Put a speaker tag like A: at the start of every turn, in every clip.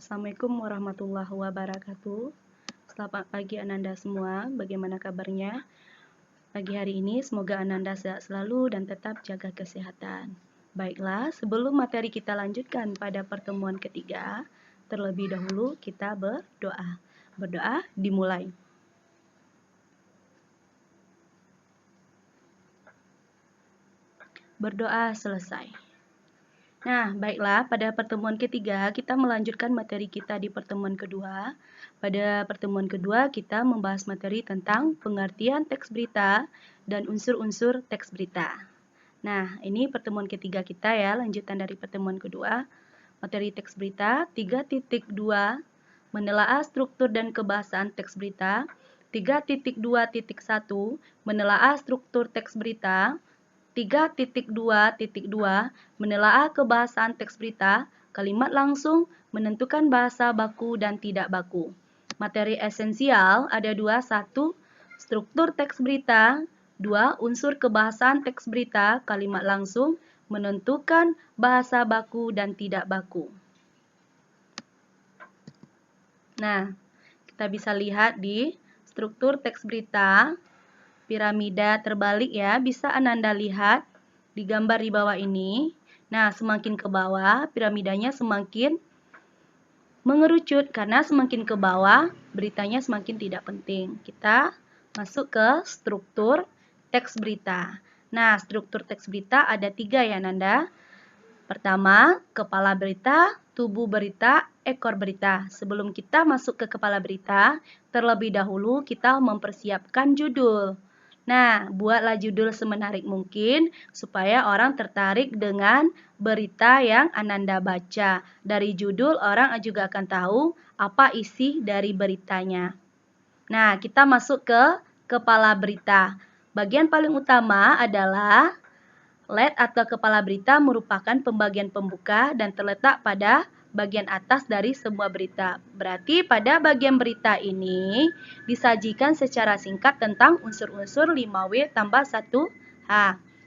A: Assalamualaikum warahmatullahi wabarakatuh. Selamat pagi Ananda semua, bagaimana kabarnya? Pagi hari ini semoga Ananda sehat selalu dan tetap jaga kesehatan. Baiklah, sebelum materi kita lanjutkan pada pertemuan ketiga, terlebih dahulu kita berdoa. Berdoa dimulai. Berdoa selesai. Nah, baiklah, pada pertemuan ketiga kita melanjutkan materi kita di pertemuan kedua. Pada pertemuan kedua kita membahas materi tentang pengertian teks berita dan unsur-unsur teks berita. Nah, ini pertemuan ketiga kita ya, lanjutan dari pertemuan kedua. Materi teks berita 3.2, menelaah struktur dan kebahasaan teks berita. 3.2.1, menelaah struktur teks berita. 3.2.2 menelaah kebahasaan teks berita, kalimat langsung, menentukan bahasa baku dan tidak baku. Materi esensial ada 2, 1, struktur teks berita, 2, unsur kebahasaan teks berita, kalimat langsung, menentukan bahasa baku dan tidak baku. Nah, kita bisa lihat di struktur teks berita, piramida terbalik ya, bisa Ananda lihat di gambar di bawah ini. Nah, semakin ke bawah, piramidanya semakin mengerucut karena semakin ke bawah, beritanya semakin tidak penting. Kita masuk ke struktur teks berita. Nah, struktur teks berita ada 3 ya Ananda. Pertama, kepala berita, tubuh berita, ekor berita. Sebelum kita masuk ke kepala berita, terlebih dahulu kita mempersiapkan judul. Nah, buatlah judul semenarik mungkin supaya orang tertarik dengan berita yang Ananda baca. Dari judul orang juga akan tahu apa isi dari beritanya. Nah, kita masuk ke kepala berita. Bagian paling utama adalah lead atau kepala berita merupakan pembagian pembuka dan terletak pada bagian atas dari sebuah berita. Berarti pada bagian berita ini disajikan secara singkat tentang unsur-unsur 5W tambah 1H.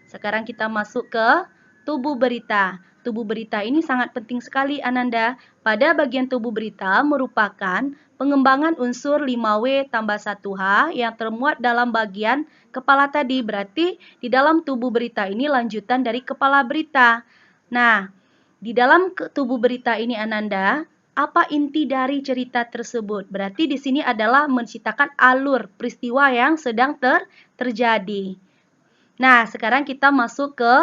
A: Sekarang kita masuk ke tubuh berita. Tubuh berita ini sangat penting sekali Ananda. Pada bagian tubuh berita merupakan pengembangan unsur 5W tambah 1H yang termuat dalam bagian kepala tadi. Berarti di dalam tubuh berita ini lanjutan dari kepala berita. Nah, di dalam tubuh berita ini Ananda, apa inti dari cerita tersebut? Berarti di sini adalah menceritakan alur peristiwa yang sedang terjadi. Nah, sekarang kita masuk ke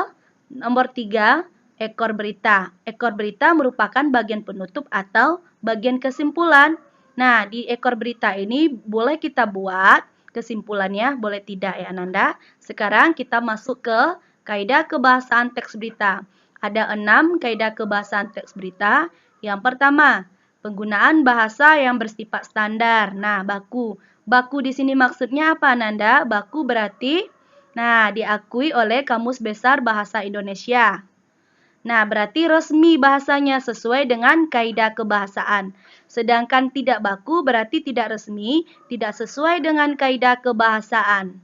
A: nomor 3, ekor berita. Ekor berita merupakan bagian penutup atau bagian kesimpulan. Nah, di ekor berita ini boleh kita buat kesimpulannya, boleh tidak ya Ananda. Sekarang kita masuk ke kaidah kebahasaan teks berita. Ada 6 kaidah kebahasaan teks berita. Yang pertama, penggunaan bahasa yang bersifat standar. Nah, baku. Baku di sini maksudnya apa Ananda? Baku berarti diakui oleh Kamus Besar Bahasa Indonesia. Nah, berarti resmi bahasanya sesuai dengan kaidah kebahasaan. Sedangkan tidak baku berarti tidak resmi, tidak sesuai dengan kaidah kebahasaan.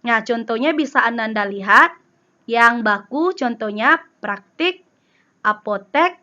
A: Nah, contohnya bisa Ananda lihat. Yang baku contohnya praktik, apotek,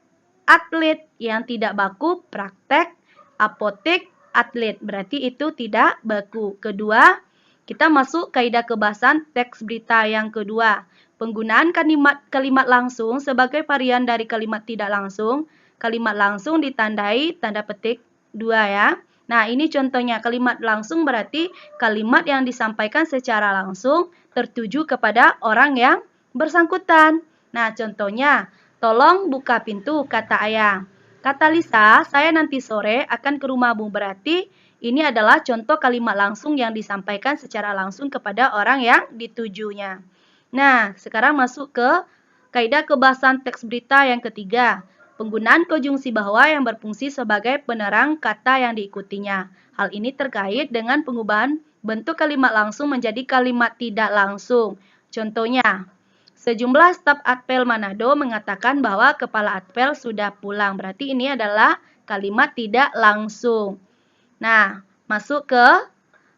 A: atlet. Yang tidak baku praktek, apotek, atlet. Berarti itu tidak baku. Kedua, kita masuk kaidah kebahasaan teks berita yang kedua. Penggunaan kalimat langsung sebagai varian dari kalimat tidak langsung. Kalimat langsung ditandai tanda petik 2 ya. Nah, ini contohnya kalimat langsung berarti kalimat yang disampaikan secara langsung tertuju kepada orang yang bersangkutan. Nah, contohnya, tolong buka pintu, kata ayah. Kata Lisa, saya nanti sore akan ke rumahmu. Berarti ini adalah contoh kalimat langsung yang disampaikan secara langsung kepada orang yang ditujunya. Nah, sekarang masuk ke kaidah kebahasaan teks berita yang ketiga. Penggunaan konjungsi bahwa yang berfungsi sebagai penerang kata yang diikutinya. Hal ini terkait dengan pengubahan bentuk kalimat langsung menjadi kalimat tidak langsung. Contohnya, sejumlah staf Atpel Manado mengatakan bahwa kepala Atpel sudah pulang. Berarti ini adalah kalimat tidak langsung. Nah, masuk ke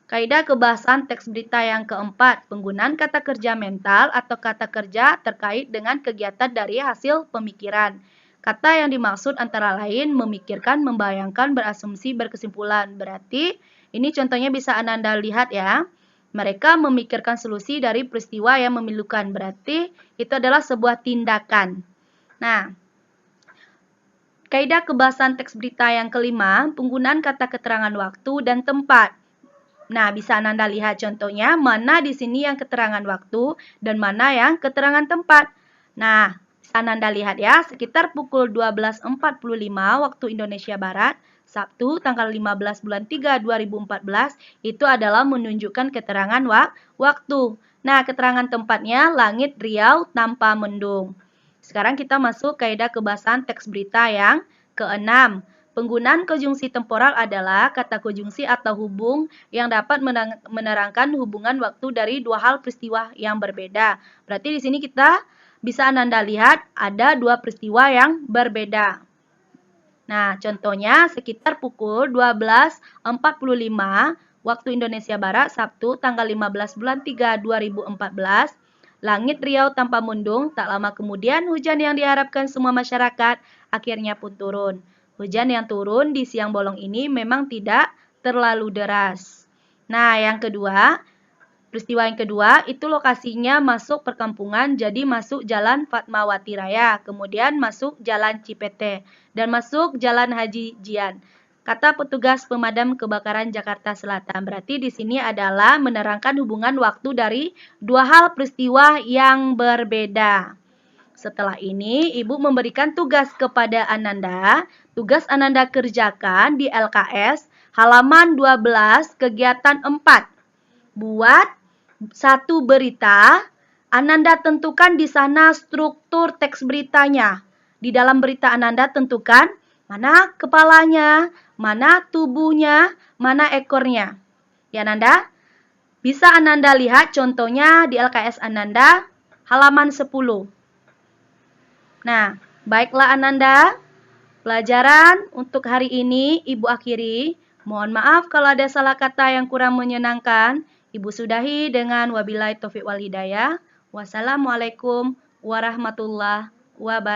A: kaidah kebahasaan teks berita yang keempat. Penggunaan kata kerja mental atau kata kerja terkait dengan kegiatan dari hasil pemikiran. Kata yang dimaksud antara lain memikirkan, membayangkan, berasumsi, berkesimpulan. Berarti ini contohnya bisa Ananda lihat ya. Mereka memikirkan solusi dari peristiwa yang memilukan. Berarti itu adalah sebuah tindakan. Nah, kaidah kebahasan teks berita yang kelima, penggunaan kata keterangan waktu dan tempat. Nah, bisa Ananda lihat contohnya, mana di sini yang keterangan waktu dan mana yang keterangan tempat. Nah, bisa Ananda lihat ya, sekitar pukul 12.45 waktu Indonesia Barat, Sabtu tanggal 15 bulan 3 2014, itu adalah menunjukkan keterangan waktu. Nah, keterangan tempatnya langit Riau tanpa mendung. Sekarang kita masuk kaidah kebahasan teks berita yang keenam. Penggunaan konjungsi temporal adalah kata konjungsi atau hubung yang dapat menerangkan hubungan waktu dari dua hal peristiwa yang berbeda. Berarti di sini kita bisa Ananda lihat ada dua peristiwa yang berbeda. Nah, contohnya sekitar pukul 12.45 waktu Indonesia Barat, Sabtu tanggal 15 bulan 3 2014, langit Riau tanpa mendung, tak lama kemudian hujan yang diharapkan semua masyarakat akhirnya pun turun. Hujan yang turun di siang bolong ini memang tidak terlalu deras. Nah, peristiwa yang kedua itu lokasinya masuk perkampungan, jadi masuk Jalan Fatmawati Raya, kemudian masuk Jalan Cipete, dan masuk Jalan Haji Jian. Kata petugas pemadam kebakaran Jakarta Selatan. Berarti di sini adalah menerangkan hubungan waktu dari dua hal peristiwa yang berbeda. Setelah ini, Ibu memberikan tugas kepada Ananda. Tugas Ananda kerjakan di LKS halaman 12 kegiatan 4. Buat satu berita, Ananda tentukan di sana struktur teks beritanya. Di dalam berita Ananda tentukan mana kepalanya, mana tubuhnya, mana ekornya. Ya Ananda, bisa Ananda lihat contohnya di LKS Ananda halaman 10. Nah, baiklah Ananda, pelajaran untuk hari ini Ibu akhiri. Mohon maaf kalau ada salah kata yang kurang menyenangkan. Ibu sudahi dengan wabillahi taufiq wal hidayah. Wassalamualaikum warahmatullahi wabarakatuh.